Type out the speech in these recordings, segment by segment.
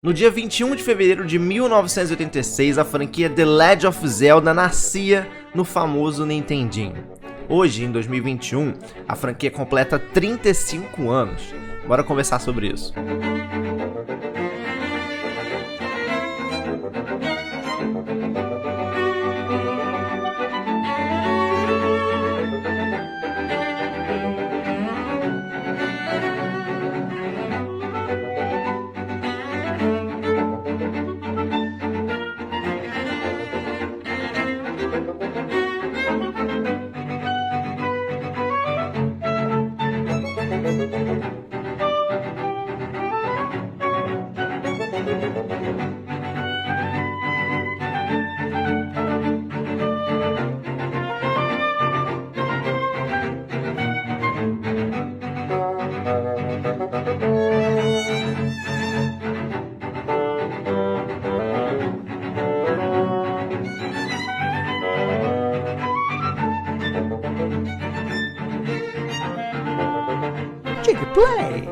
No dia 21 de fevereiro de 1986, a franquia The Legend of Zelda nascia no famoso Nintendinho. Hoje, em 2021, a franquia completa 35 anos. Bora conversar sobre isso. Digplay.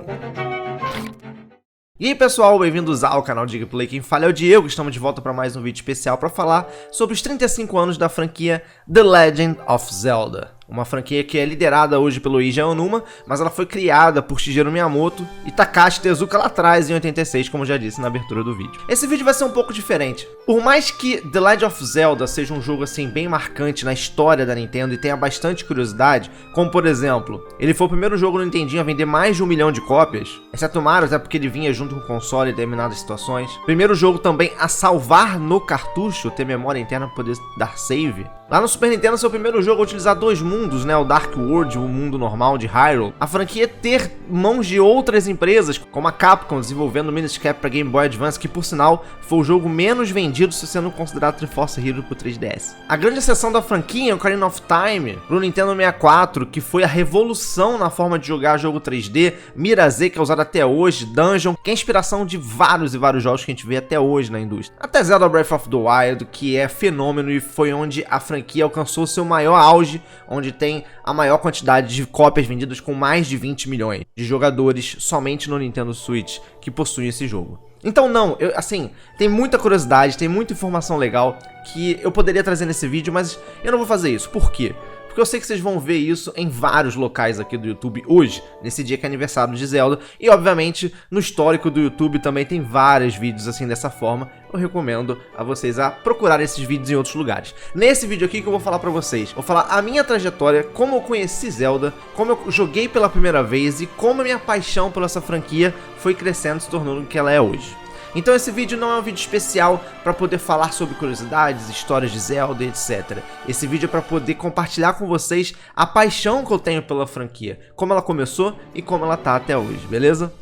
E aí pessoal, bem-vindos ao canal Digplay, quem fala é o Diego, estamos de volta para mais um vídeo especial para falar sobre os 35 anos da franquia The Legend of Zelda. Uma franquia que é liderada hoje pelo Eiji Aonuma, mas ela foi criada por Shigeru Miyamoto e Takashi Tezuka lá atrás em 86, como já disse na abertura do vídeo. Esse vídeo vai ser um pouco diferente. Por mais que The Legend of Zelda seja um jogo assim bem marcante na história da Nintendo e tenha bastante curiosidade, como por exemplo, ele foi o primeiro jogo no Nintendinho a vender mais de 1 milhão de cópias, exceto Mario, até porque ele vinha junto com o console em determinadas situações. Primeiro jogo também a salvar no cartucho, ter memória interna para poder dar save. Lá no Super Nintendo, seu primeiro jogo a utilizar dois mundos, né, o Dark World e o mundo normal de Hyrule. A franquia ter mãos de outras empresas, como a Capcom desenvolvendo o Minish Cap para Game Boy Advance, que por sinal foi o jogo menos vendido se sendo considerado Triforce Hero pro 3DS. A grande exceção da franquia é o Ocarina of Time pro Nintendo 64, que foi a revolução na forma de jogar jogo 3D, Mira Z, que é usado até hoje, Dungeon, que é a inspiração de vários e vários jogos que a gente vê até hoje na indústria. Até Zelda Breath of the Wild, que é fenômeno e foi onde a franquia alcançou seu maior auge, onde tem a maior quantidade de cópias vendidas com mais de 20 milhões de jogadores somente no Nintendo Switch que possuem esse jogo. Então não, assim, tem muita curiosidade, tem muita informação legal que eu poderia trazer nesse vídeo, mas eu não vou fazer isso. Por quê? Porque eu sei que vocês vão ver isso em vários locais aqui do YouTube hoje, nesse dia que é aniversário de Zelda. E obviamente no histórico do YouTube também tem vários vídeos assim dessa forma. Eu recomendo a vocês a procurar esses vídeos em outros lugares. Nesse vídeo aqui que eu vou falar pra vocês, vou falar a minha trajetória, como eu conheci Zelda, como eu joguei pela primeira vez e como a minha paixão por essa franquia foi crescendo e se tornando o que ela é hoje. Então esse vídeo não é um vídeo especial para poder falar sobre curiosidades, histórias de Zelda, etc. Esse vídeo é para poder compartilhar com vocês a paixão que eu tenho pela franquia, como ela começou e como ela tá até hoje, beleza?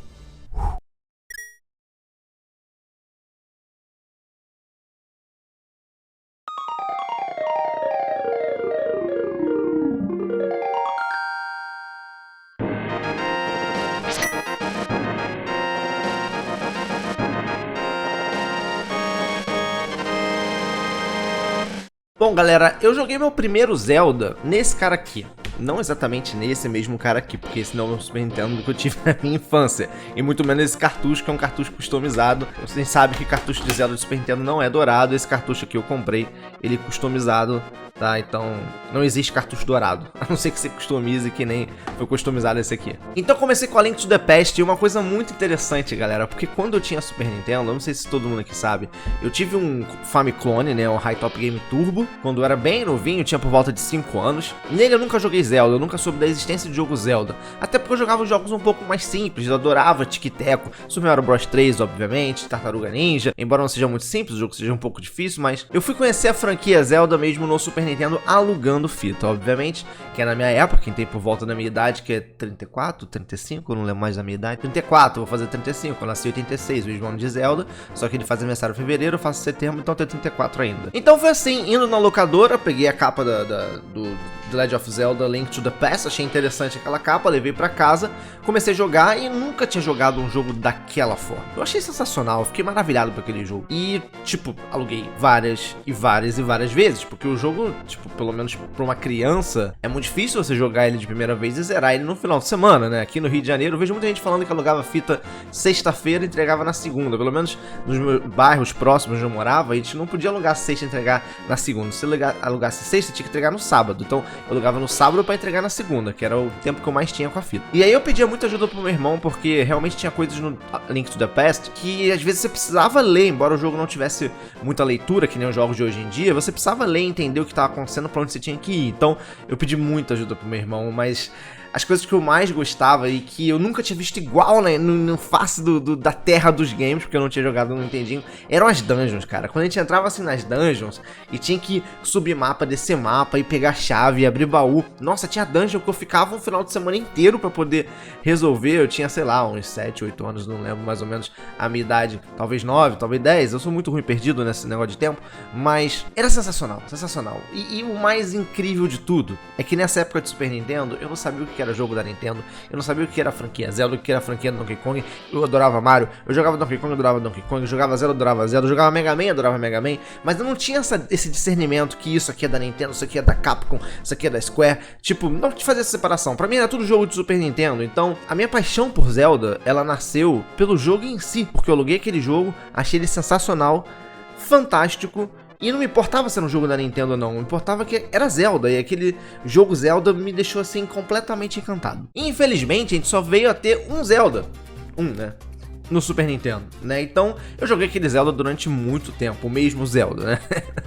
Bom galera, eu joguei meu primeiro Zelda nesse cara aqui. Não exatamente nesse mesmo cara aqui, porque esse não é o Super Nintendo que eu tive na minha infância. E muito menos esse cartucho, que é um cartucho customizado. Vocês sabem que cartucho de Zelda do Super Nintendo não é dourado. Esse cartucho aqui eu comprei, ele é customizado, tá? Então não existe cartucho dourado, a não ser que você customize, que nem foi customizado esse aqui. Então comecei com a Link to the Past, e uma coisa muito interessante, galera, porque quando eu tinha Super Nintendo, eu não sei se todo mundo aqui sabe, eu tive um Famiclone, né, um High Top Game Turbo, quando eu era bem novinho, tinha por volta de 5 anos. Nele eu nunca joguei Zelda, eu nunca soube da existência de jogo Zelda, até porque eu jogava jogos um pouco mais simples, eu adorava Tic-Teco, Super Mario Bros 3, obviamente, Tartaruga Ninja, embora não seja muito simples, o jogo seja um pouco difícil, mas eu fui conhecer a franquia Zelda mesmo no Super Nintendo alugando fita, obviamente, que é na minha época, quem tem por volta da minha idade, que é 34, 35, eu não lembro mais da minha idade, 34, vou fazer 35, eu nasci em 86, o mesmo ano de Zelda, só que ele faz aniversário em fevereiro, eu faço setembro, então eu tenho 34 ainda. Então foi assim, indo na locadora, peguei a capa The Legend of Zelda Link to the Past, achei interessante aquela capa, levei pra casa, comecei a jogar e nunca tinha jogado um jogo daquela forma. Eu achei sensacional, fiquei maravilhado por aquele jogo. E, tipo, aluguei várias e várias vezes, porque o jogo, tipo, pelo menos pra uma criança, é muito difícil você jogar ele de primeira vez e zerar ele no final de semana, né? Aqui no Rio de Janeiro, eu vejo muita gente falando que alugava fita sexta-feira e entregava na segunda. Pelo menos nos meus bairros próximos onde eu morava, a gente não podia alugar sexta e entregar na segunda. Se alugasse sexta, tinha que entregar no sábado. Então, eu alugava no sábado pra entregar na segunda, que era o tempo que eu mais tinha com a fita. E aí eu pedia muita ajuda pro meu irmão, porque realmente tinha coisas no Link to the Past que às vezes você precisava ler, embora o jogo não tivesse muita leitura, que nem os jogos de hoje em dia, você precisava ler e entender o que estava acontecendo, pra onde você tinha que ir. Então, eu pedi muita ajuda pro meu irmão, mas as coisas que eu mais gostava e que eu nunca tinha visto igual, né, no face da terra dos games, porque eu não tinha jogado no Nintendinho, eram as dungeons, cara. Quando a gente entrava assim nas dungeons e tinha que subir mapa, descer mapa e pegar chave e abrir baú. Nossa, tinha dungeon que eu ficava um final de semana inteiro pra poder resolver. Eu tinha, sei lá, uns 7, 8 anos, não lembro mais ou menos a minha idade. Talvez 9, talvez 10. Eu sou muito ruim perdido nesse negócio de tempo, mas era sensacional, sensacional. E o mais incrível de tudo é que nessa época de Super Nintendo, eu não sabia o que era jogo da Nintendo, eu não sabia o que era a franquia Zelda, o que era a franquia Donkey Kong. Eu adorava Mario, eu jogava Donkey Kong, eu adorava Donkey Kong, eu jogava Zelda, eu adorava Zelda, eu jogava Mega Man, eu adorava Mega Man, mas eu não tinha esse discernimento que isso aqui é da Nintendo, isso aqui é da Capcom, isso aqui é da Square, tipo, não te fazia essa separação. Pra mim era tudo jogo de Super Nintendo, então a minha paixão por Zelda, ela nasceu pelo jogo em si, porque eu aluguei aquele jogo, achei ele sensacional, fantástico. E não me importava se era um jogo da Nintendo ou não, me importava que era Zelda, e aquele jogo Zelda me deixou assim completamente encantado. E, infelizmente, a gente só veio a ter um Zelda, né, no Super Nintendo, né? Então eu joguei aquele Zelda durante muito tempo, o mesmo Zelda, né?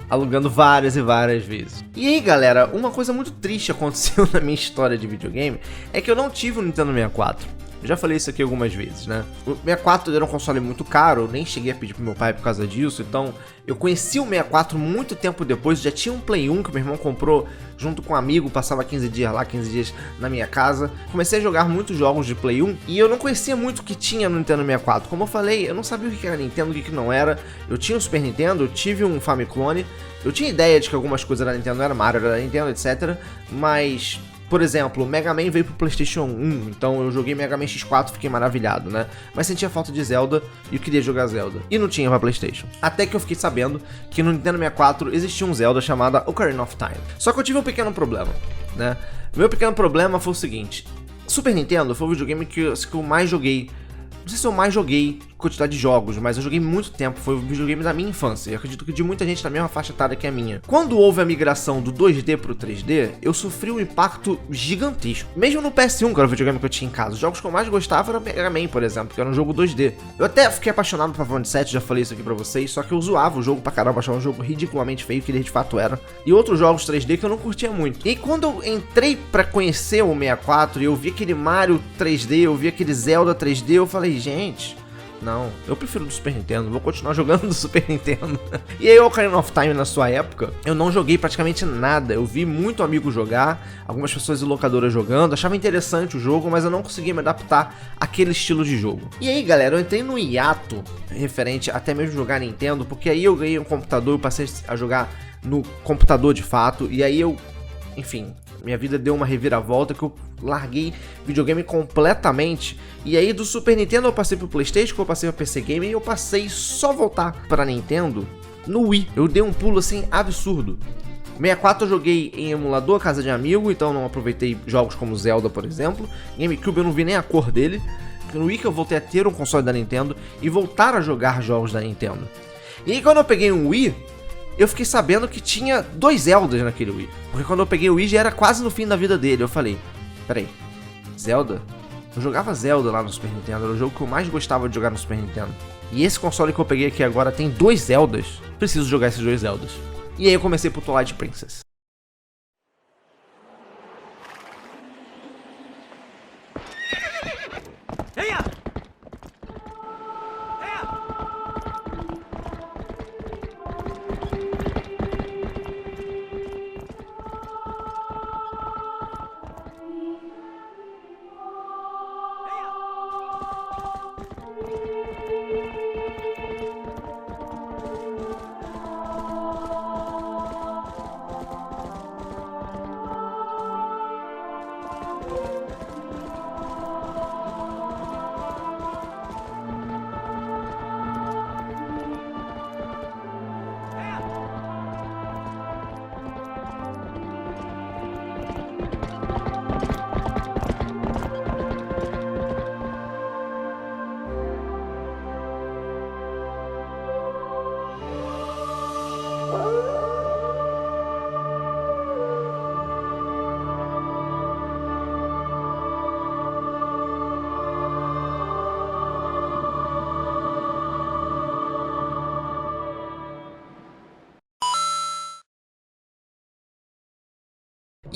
Alugando várias e várias vezes. E aí, galera, uma coisa muito triste aconteceu na minha história de videogame, é que eu não tive o Nintendo 64. Eu já falei isso aqui algumas vezes, né? O 64 era um console muito caro, eu nem cheguei a pedir pro meu pai por causa disso, então eu conheci o 64 muito tempo depois, já tinha um Play 1 que meu irmão comprou junto com um amigo, passava 15 dias lá, 15 dias na minha casa. Comecei a jogar muitos jogos de Play 1 e eu não conhecia muito o que tinha no Nintendo 64. Como eu falei, eu não sabia o que era Nintendo, o que não era. Eu tinha um Super Nintendo, eu tive um Famiclone, eu tinha ideia de que algumas coisas da Nintendo não eram Mario, era da Nintendo, etc. Mas... por exemplo, o Mega Man veio pro PlayStation 1, então eu joguei Mega Man X4 e fiquei maravilhado, né? Mas sentia falta de Zelda e eu queria jogar Zelda. E não tinha pra PlayStation. Até que eu fiquei sabendo que no Nintendo 64 existia um Zelda chamado Ocarina of Time. Só que eu tive um pequeno problema, né? Meu pequeno problema foi o seguinte: Super Nintendo foi o videogame que eu mais joguei. Não sei se eu mais joguei quantidade de jogos, mas eu joguei muito tempo, foi o videogame da minha infância, e acredito que de muita gente na mesma faixa etária que a minha. Quando houve a migração do 2D pro 3D, eu sofri um impacto gigantesco. Mesmo no PS1, que era o videogame que eu tinha em casa, os jogos que eu mais gostava era o Mega Man, por exemplo, que era um jogo 2D. Eu até fiquei apaixonado por Final 7, já falei isso aqui pra vocês, só que eu zoava o jogo pra caramba, achava um jogo ridiculamente feio, que ele de fato era. E outros jogos 3D que eu não curtia muito. E quando eu entrei pra conhecer o 64 e eu vi aquele Mario 3D, eu vi aquele Zelda 3D, eu falei, gente... não, eu prefiro do Super Nintendo, vou continuar jogando do Super Nintendo. E aí o Ocarina of Time na sua época, eu não joguei praticamente nada. Eu vi muito amigo jogar, algumas pessoas em locadora jogando, achava interessante o jogo, mas eu não conseguia me adaptar àquele estilo de jogo. E aí, galera, eu entrei no hiato referente até mesmo jogar Nintendo, porque aí eu ganhei um computador, eu passei a jogar no computador de fato, e aí eu, enfim... minha vida deu uma reviravolta que eu larguei videogame completamente. E aí do Super Nintendo eu passei pro PlayStation, eu passei pro PC Game e eu passei só voltar pra Nintendo no Wii. Eu dei um pulo assim absurdo. 64 eu joguei em emulador, casa de amigo, então não aproveitei jogos como Zelda, por exemplo. GameCube eu não vi nem a cor dele. No Wii que eu voltei a ter um console da Nintendo e voltar a jogar jogos da Nintendo. E aí quando eu peguei um Wii, eu fiquei sabendo que tinha 2 Zeldas naquele Wii. Porque quando eu peguei o Wii já era quase no fim da vida dele. Eu falei, peraí, Zelda? Eu jogava Zelda lá no Super Nintendo, era o jogo que eu mais gostava de jogar no Super Nintendo. E esse console que eu peguei aqui agora tem 2 Zeldas. Preciso jogar esses 2 Zeldas. E aí eu comecei pro Twilight Princess.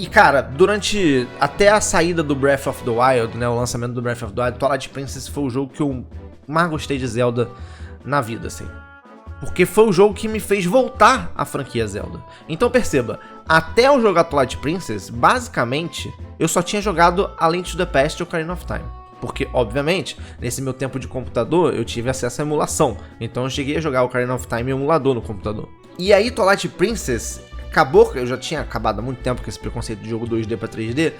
E cara, até a saída do Breath of the Wild, né, o lançamento do Breath of the Wild, Twilight Princess foi o jogo que eu mais gostei de Zelda na vida, assim. Porque foi o jogo que me fez voltar à franquia Zelda. Então perceba, até eu jogar Twilight Princess, basicamente, eu só tinha jogado A Link to the Past e Ocarina of Time. Porque, obviamente, nesse meu tempo de computador, eu tive acesso à emulação. Então eu cheguei a jogar o Ocarina of Time em emulador no computador. E aí, Twilight Princess acabou, eu já tinha acabado há muito tempo com esse preconceito de jogo 2D pra 3D.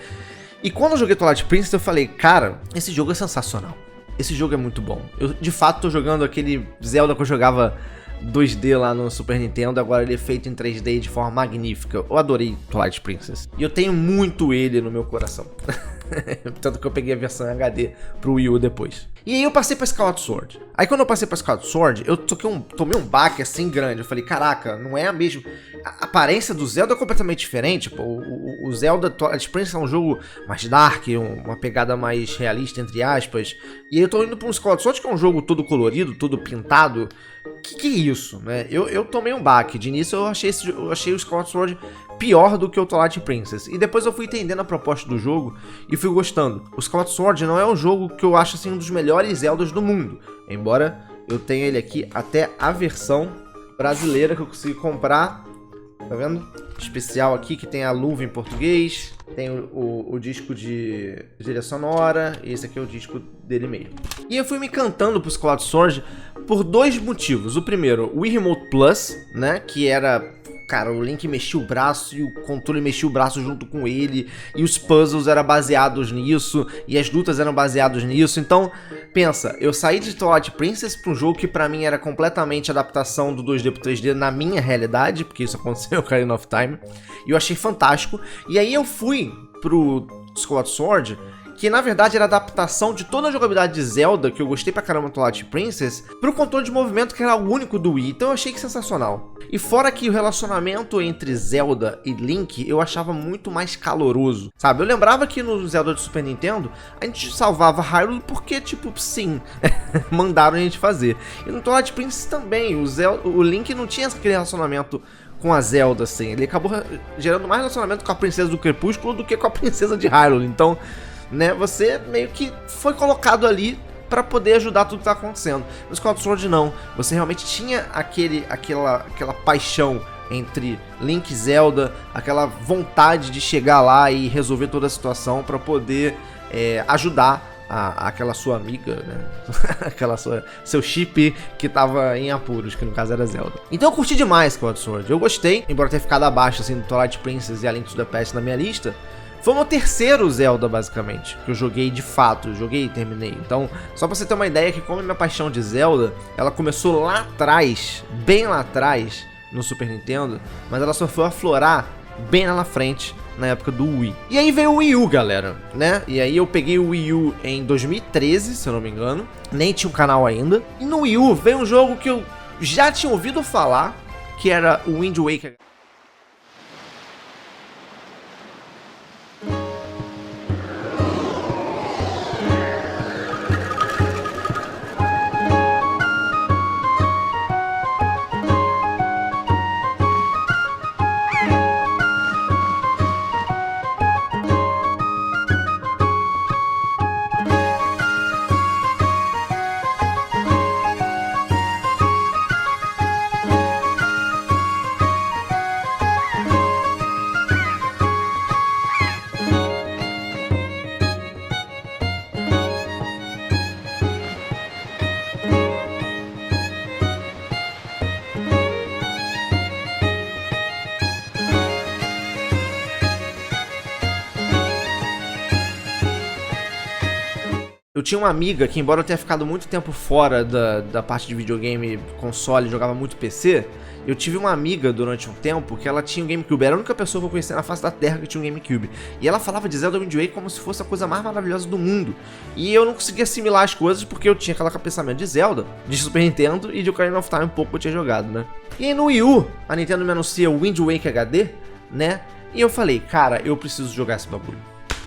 E quando eu joguei Twilight Princess, eu falei, cara, esse jogo é sensacional. Esse jogo é muito bom. Eu, de fato, tô jogando aquele Zelda que eu jogava 2D lá no Super Nintendo, agora ele é feito em 3D de forma magnífica. Eu adorei Twilight Princess. E eu tenho muito ele no meu coração. Tanto que eu peguei a versão HD pro Wii U depois. E aí eu passei pra Skyward Sword. Aí quando eu passei pra Skyward Sword, eu tomei um baque assim grande. Eu falei, caraca, não é a mesma... A aparência do Zelda é completamente diferente. Pô. O Zelda Twilight Princess é um jogo mais dark, uma pegada mais realista, entre aspas. E aí eu tô indo pra um Skyward Sword que é um jogo todo colorido, todo pintado. Que é isso, né? Eu tomei um baque. De início eu achei o Skyward Sword pior do que o Twilight Princess. E depois eu fui entendendo a proposta do jogo e fui gostando. O Skyward Sword não é um jogo que eu acho assim um dos melhores Zeldas do mundo. Embora eu tenha ele aqui até a versão brasileira que eu consegui comprar. Tá vendo? Especial aqui que tem a luva em português. Tem o disco de trilha sonora. E esse aqui é o disco dele mesmo. E eu fui me cantando pro Skyward Sword por dois motivos. O primeiro, o Wii Remote Plus, né? Que era... Cara, o Link mexia o braço e o controle mexia o braço junto com ele. E os puzzles eram baseados nisso. E as lutas eram baseadas nisso. Então, pensa, eu saí de Twilight Princess para um jogo que pra mim era completamente adaptação do 2D pro 3D na minha realidade. Porque isso aconteceu no Ocarina of Time. E eu achei fantástico. E aí eu fui pro Skyward Sword, que na verdade era a adaptação de toda a jogabilidade de Zelda, que eu gostei pra caramba do Twilight Princess, pro controle de movimento que era o único do Wii. Então eu achei que sensacional. E fora que o relacionamento entre Zelda e Link eu achava muito mais caloroso, sabe? Eu lembrava que no Zelda de Super Nintendo a gente salvava Hyrule porque, tipo, sim, mandaram a gente fazer. E no Twilight Princess também, o Link não tinha aquele relacionamento com a Zelda, assim. Ele acabou gerando mais relacionamento com a Princesa do Crepúsculo do que com a Princesa de Hyrule. Então, né, você meio que foi colocado ali pra poder ajudar tudo que tá acontecendo. No Skyward Sword não, você realmente tinha aquela paixão entre Link e Zelda, aquela vontade de chegar lá e resolver toda a situação pra poder ajudar aquela sua amiga, né? seu chip que tava em apuros, que no caso era Zelda. Então eu curti demais Skyward Sword, eu gostei, embora ter ficado abaixo assim do Twilight Princess e A Link to the Past na minha lista. Foi o meu terceiro Zelda, basicamente, que eu joguei de fato, joguei e terminei. Então, só pra você ter uma ideia que como a minha paixão de Zelda, ela começou lá atrás, bem lá atrás, no Super Nintendo, mas ela só foi aflorar bem lá na frente, na época do Wii. E aí veio o Wii U, galera, né? E aí eu peguei o Wii U em 2013, se eu não me engano, nem tinha um canal ainda. E no Wii U veio um jogo que eu já tinha ouvido falar, que era o Wind Waker. Eu tinha uma amiga que, embora eu tenha ficado muito tempo fora da parte de videogame, console, jogava muito PC, eu tive uma amiga durante um tempo que ela tinha um GameCube. Era a única pessoa que eu conhecia na face da Terra que tinha um GameCube. E ela falava de Zelda Wind Waker como se fosse a coisa mais maravilhosa do mundo. E eu não conseguia assimilar as coisas porque eu tinha aquele pensamento de Zelda, de Super Nintendo e de Ocarina of Time um pouco que eu tinha jogado, né? E aí no Wii U, a Nintendo me anuncia o Wind Waker HD, né? E eu falei, cara, eu preciso jogar esse bagulho.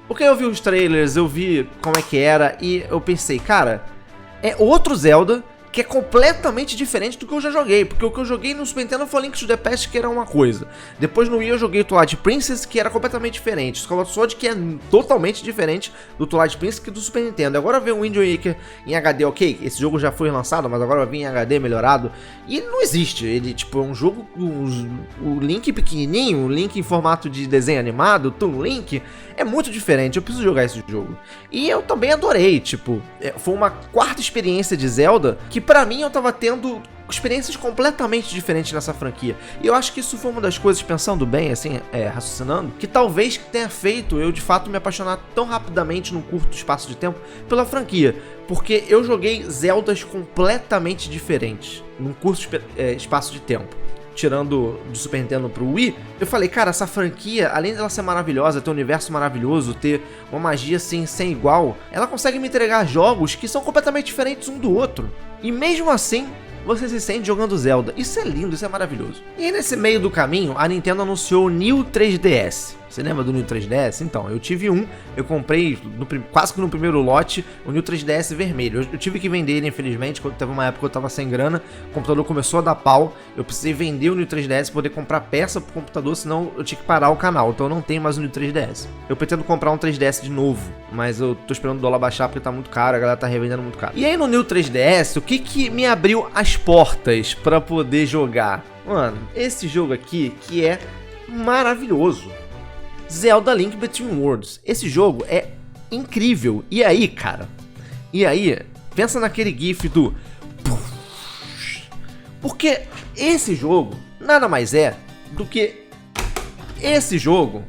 Porque eu vi os trailers, eu vi como é que era e eu pensei, cara, é outro Zelda que é completamente diferente do que eu já joguei, porque o que eu joguei no Super Nintendo foi Link to the Past, que era uma coisa. Depois no Wii eu joguei o Twilight Princess, que era completamente diferente. Skyward Sword, que é totalmente diferente do Twilight Princess que do Super Nintendo. Agora vem o Wind Waker em HD, ok, esse jogo já foi lançado, mas agora vai vir em HD melhorado. E não existe, ele tipo é um jogo, o Link pequenininho, o Link em formato de desenho animado, o Toon Link, é muito diferente, eu preciso jogar esse jogo. E eu também adorei, tipo, foi uma quarta experiência de Zelda que pra mim eu tava tendo experiências completamente diferentes nessa franquia. E eu acho que isso foi uma das coisas, pensando bem, assim, raciocinando, que talvez tenha feito eu de fato me apaixonar tão rapidamente num curto espaço de tempo pela franquia. Porque eu joguei Zeldas completamente diferentes num curto espaço de tempo. Tirando do Super Nintendo pro Wii, eu falei, cara, essa franquia, além dela ser maravilhosa, ter um universo maravilhoso, ter uma magia assim, sem igual, ela consegue me entregar jogos que são completamente diferentes um do outro. E mesmo assim, você se sente jogando Zelda. Isso é lindo, isso é maravilhoso. E aí, nesse meio do caminho, a Nintendo anunciou o New 3DS. Você lembra do New 3DS? Então, eu tive um, eu comprei quase que no primeiro lote o New 3DS vermelho. Eu tive que vender ele, infelizmente, quando teve uma época que eu tava sem grana, o computador começou a dar pau, eu precisei vender o New 3DS pra poder comprar peça pro computador, senão eu tinha que parar o canal, então eu não tenho mais o New 3DS. Eu pretendo comprar um 3DS de novo, mas eu tô esperando o dólar baixar porque tá muito caro, a galera tá revendendo muito caro. E aí no New 3DS, o que me abriu as portas pra poder jogar? Mano, esse jogo aqui que é maravilhoso. Zelda Link Between Worlds. Esse jogo é incrível. E aí, cara? E aí, pensa naquele gif do... Porque esse jogo nada mais é do que esse jogo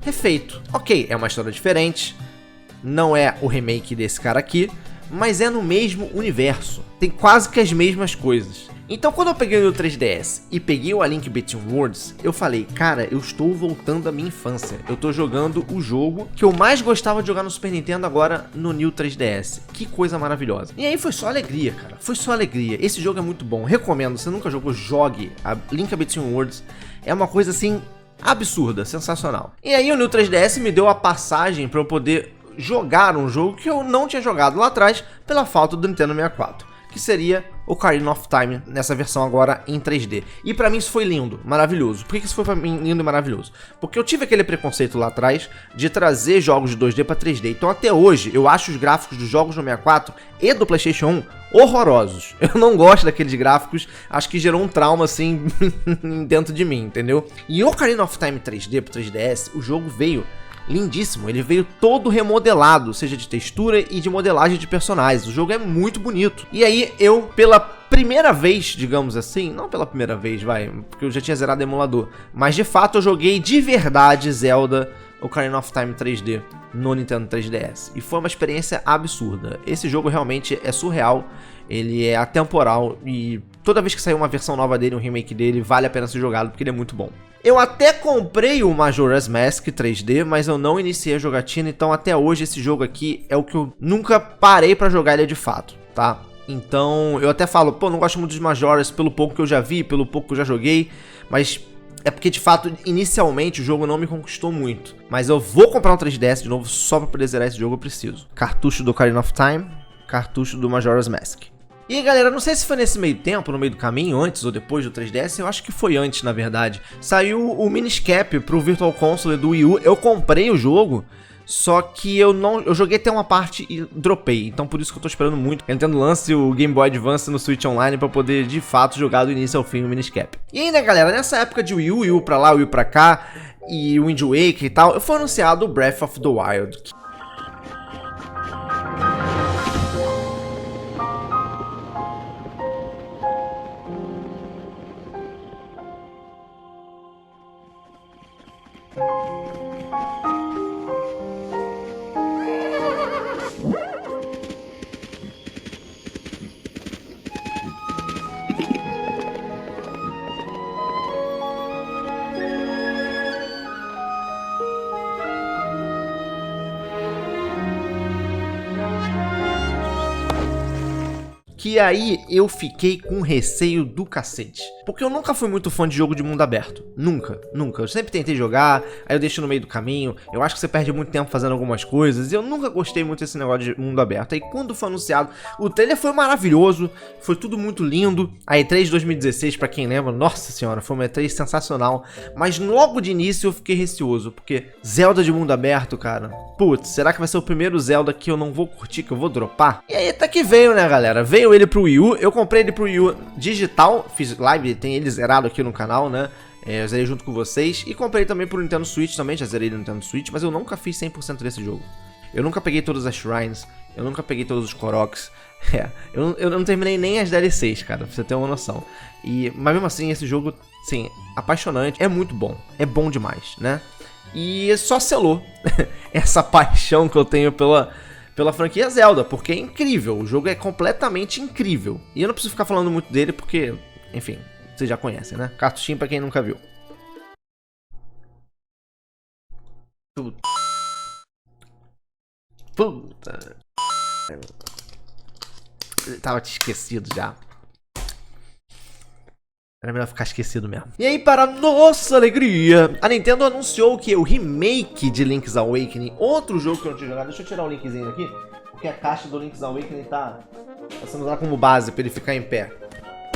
refeito. Ok, é uma história diferente. Não é o remake desse cara aqui, mas é no mesmo universo. Tem quase que as mesmas coisas. Então quando eu peguei o 3DS e peguei o A Link Between Worlds, eu falei, cara, eu estou voltando à minha infância. Eu tô jogando o jogo que eu mais gostava de jogar no Super Nintendo agora no New 3DS. Que coisa maravilhosa. E aí foi só alegria, cara. Foi só alegria. Esse jogo é muito bom. Recomendo. Se você nunca jogou, jogue. A Link Between Worlds é uma coisa assim absurda, sensacional. E aí o New 3DS me deu a passagem para eu poder jogar um jogo que eu não tinha jogado lá atrás pela falta do Nintendo 64. Que seria Ocarina of Time, nessa versão agora em 3D. E pra mim isso foi lindo, maravilhoso. Por que isso foi pra mim lindo e maravilhoso? Porque eu tive aquele preconceito lá atrás de trazer jogos de 2D pra 3D. Então até hoje eu acho os gráficos dos jogos do 64 e do PlayStation 1 horrorosos. Eu não gosto daqueles gráficos, acho que gerou um trauma assim dentro de mim, entendeu? E Ocarina of Time 3D pro 3DS, o jogo veio lindíssimo, ele veio todo remodelado, seja de textura e de modelagem de personagens. O jogo é muito bonito. E aí eu, pela primeira vez, digamos assim, não pela primeira vez, vai, porque eu já tinha zerado o emulador, mas de fato eu joguei de verdade Zelda Ocarina of Time 3D no Nintendo 3DS. E foi uma experiência absurda. Esse jogo realmente é surreal, ele é atemporal e toda vez que sair uma versão nova dele, um remake dele, vale a pena ser jogado porque ele é muito bom. Eu até comprei o Majora's Mask 3D, mas eu não iniciei a jogatina, então até hoje esse jogo aqui é o que eu nunca parei pra jogar ele de fato, tá? Então eu até falo, pô, não gosto muito dos Majoras pelo pouco que eu já vi, pelo pouco que eu já joguei, mas é porque de fato, inicialmente o jogo não me conquistou muito. Mas eu vou comprar um 3DS de novo só pra poder zerar esse jogo, eu preciso. Cartucho do Ocarina of Time, cartucho do Majora's Mask. E aí, galera, não sei se foi nesse meio tempo, no meio do caminho, antes ou depois do 3DS, eu acho que foi antes, na verdade. Saiu o Miniscap pro Virtual Console do Wii U, eu comprei o jogo, só que eu joguei até uma parte e dropei, então por isso que eu tô esperando muito que a Nintendo lance o Game Boy Advance no Switch Online pra poder, de fato, jogar do início ao fim o Miniscap. E aí, né, galera, nessa época de Wii U pra lá, Wii U pra cá, e o Wind Waker e tal, foi anunciado o Breath of the Wild. E aí eu fiquei com receio do cacete. Porque eu nunca fui muito fã de jogo de mundo aberto. Nunca, nunca. Eu sempre tentei jogar, aí eu deixo no meio do caminho. Eu acho que você perde muito tempo fazendo algumas coisas. E eu nunca gostei muito desse negócio de mundo aberto. Aí quando foi anunciado, o trailer foi maravilhoso. Foi tudo muito lindo. A E3 2016, pra quem lembra, nossa senhora, foi uma E3 sensacional. Mas logo de início eu fiquei receoso. Porque Zelda de mundo aberto, cara. Putz, será que vai ser o primeiro Zelda que eu não vou curtir, que eu vou dropar? E aí até que veio, né, galera? Veio ele pro Wii U. Eu comprei ele pro Wii U digital. Fiz live, tem ele zerado aqui no canal, né? Eu zerei junto com vocês. E comprei também pro Nintendo Switch também. Já zerei no Nintendo Switch. Mas eu nunca fiz 100% desse jogo. Eu nunca peguei todas as shrines. Eu nunca peguei todos os Koroks. Eu não terminei nem as DLCs, cara. Pra você ter uma noção. Mas mesmo assim, esse jogo, sim, apaixonante. É muito bom. É bom demais, né? E só selou essa paixão que eu tenho pela franquia Zelda, porque é incrível, o jogo é completamente incrível. E eu não preciso ficar falando muito dele porque, enfim, vocês já conhecem, né? Cartuchinho pra quem nunca viu. Puta. Eu tava te esquecido já. Era melhor ficar esquecido mesmo. E aí, para nossa alegria, a Nintendo anunciou que o remake de Link's Awakening, outro jogo que eu não tinha jogado. Deixa eu tirar o linkzinho aqui, porque a caixa do Link's Awakening tá sendo usada como base para ele ficar em pé.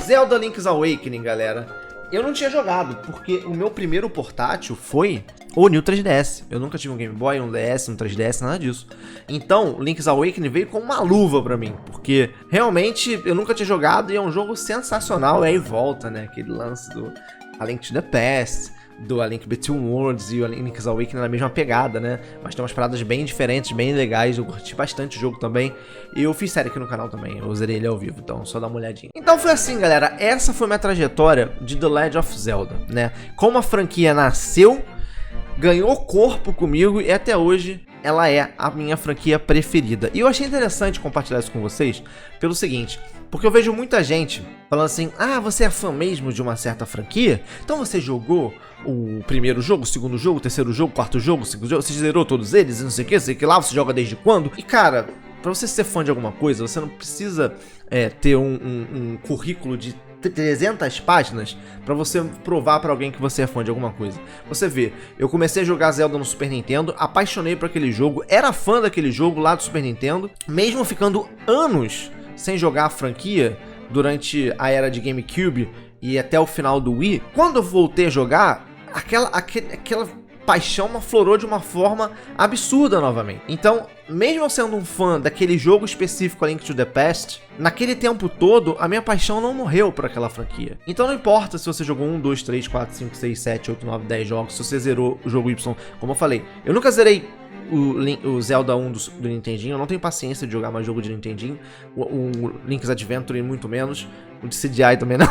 Zelda Link's Awakening, galera. Eu não tinha jogado, porque o meu primeiro portátil foi o New 3DS. Eu nunca tive um Game Boy, um DS, um 3DS, nada disso. Então, Link's Awakening veio com uma luva pra mim, porque realmente eu nunca tinha jogado e é um jogo sensacional. E aí volta, né, aquele lance do A Link to the Past, do A Link Between Worlds e o Link's Awakening na mesma pegada, né? Mas tem umas paradas bem diferentes, bem legais. Eu curti bastante o jogo também. E eu fiz série aqui no canal também. Eu zerei ele ao vivo, então só dá uma olhadinha. Então foi assim, galera. Essa foi minha trajetória de The Legend of Zelda, né? Como a franquia nasceu, ganhou corpo comigo e até hoje ela é a minha franquia preferida. E eu achei interessante compartilhar isso com vocês pelo seguinte, porque eu vejo muita gente falando assim: ah, você é fã mesmo de uma certa franquia? Então você jogou o primeiro jogo, o segundo jogo, o terceiro jogo, o quarto jogo, o segundo jogo, você zerou todos eles, não sei o que, sei que lá, você joga desde quando? E cara, pra você ser fã de alguma coisa, você não precisa ter um currículo de 300 páginas pra você provar pra alguém que você é fã de alguma coisa. Você vê, eu comecei a jogar Zelda no Super Nintendo, apaixonei por aquele jogo, era fã daquele jogo lá do Super Nintendo, mesmo ficando anos sem jogar a franquia durante a era de GameCube e até o final do Wii. Quando eu voltei a jogar, aquela paixão aflorou de uma forma absurda novamente. Então, mesmo eu sendo um fã daquele jogo específico, A Link to the Past, naquele tempo todo, a minha paixão não morreu por aquela franquia. Então não importa se você jogou 1, 2, 3, 4, 5, 6, 7, 8, 9, 10 jogos, se você zerou o jogo Y, como eu falei. Eu nunca zerei o Zelda 1 do Nintendinho, eu não tenho paciência de jogar mais jogo de Nintendinho, o Link's Adventure muito menos, o de CDI também não.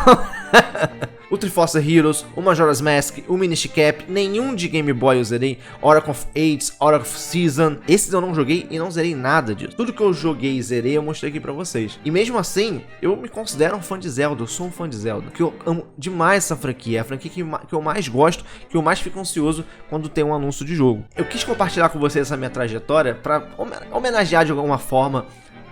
O Triforce Heroes, o Majora's Mask, o Minish Cap, nenhum de Game Boy eu zerei, Oracle of Ages, Oracle of Season, esses eu não joguei e não zerei nada disso. Tudo que eu joguei e zerei eu mostrei aqui pra vocês. E mesmo assim, eu me considero um fã de Zelda, eu sou um fã de Zelda, que eu amo demais essa franquia, é a franquia que eu mais gosto, que eu mais fico ansioso quando tem um anúncio de jogo. Eu quis compartilhar com vocês essa minha trajetória pra homenagear de alguma forma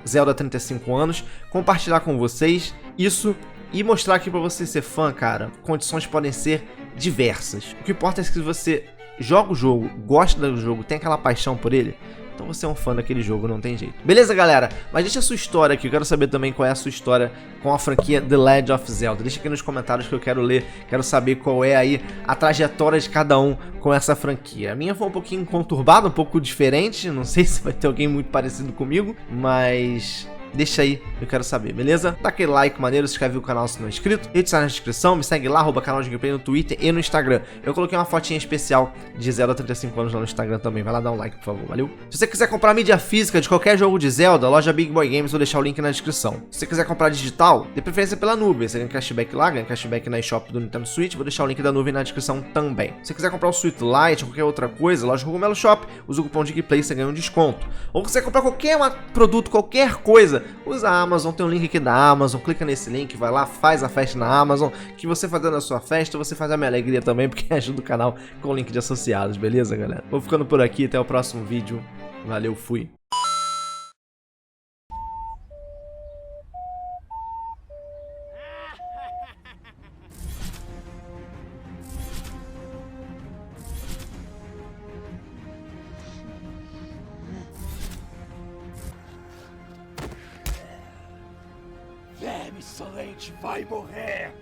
Zelda 35 anos, compartilhar com vocês isso e mostrar aqui pra você ser fã, cara, condições podem ser diversas. O que importa é que se você joga o jogo, gosta do jogo, tem aquela paixão por ele, então você é um fã daquele jogo, não tem jeito. Beleza, galera? Mas deixa a sua história aqui, eu quero saber também qual é a sua história com a franquia The Legend of Zelda. Deixa aqui nos comentários que eu quero ler, quero saber qual é aí a trajetória de cada um com essa franquia. A minha foi um pouquinho conturbada, um pouco diferente, não sei se vai ter alguém muito parecido comigo, mas deixa aí, eu quero saber, beleza? Dá aquele like maneiro, se inscreve no canal se não é inscrito, rede está na descrição, me segue lá, @canal de gameplay no Twitter e no Instagram. Eu coloquei uma fotinha especial de Zelda 35 anos lá no Instagram também, vai lá dar um like, por favor, valeu? Se você quiser comprar mídia física de qualquer jogo de Zelda, loja Big Boy Games, vou deixar o link na descrição. Se você quiser comprar digital, de preferência pela nuvem, você ganha cashback lá, ganha cashback na eShop do Nintendo Switch, vou deixar o link da nuvem na descrição também. Se você quiser comprar o Sweet Light ou qualquer outra coisa, loja Cogumelo Shop, usa o cupom DIGPLAY e você ganha um desconto. Ou se você comprar qualquer produto, qualquer coisa, usa a Amazon, tem um link aqui da Amazon, clica nesse link, vai lá, faz a festa na Amazon, que você fazendo a sua festa, você faz a minha alegria também, porque ajuda o canal com o link de associados, beleza, galera? Vou ficando por aqui, até o próximo vídeo, valeu, fui! insolente vai morrer!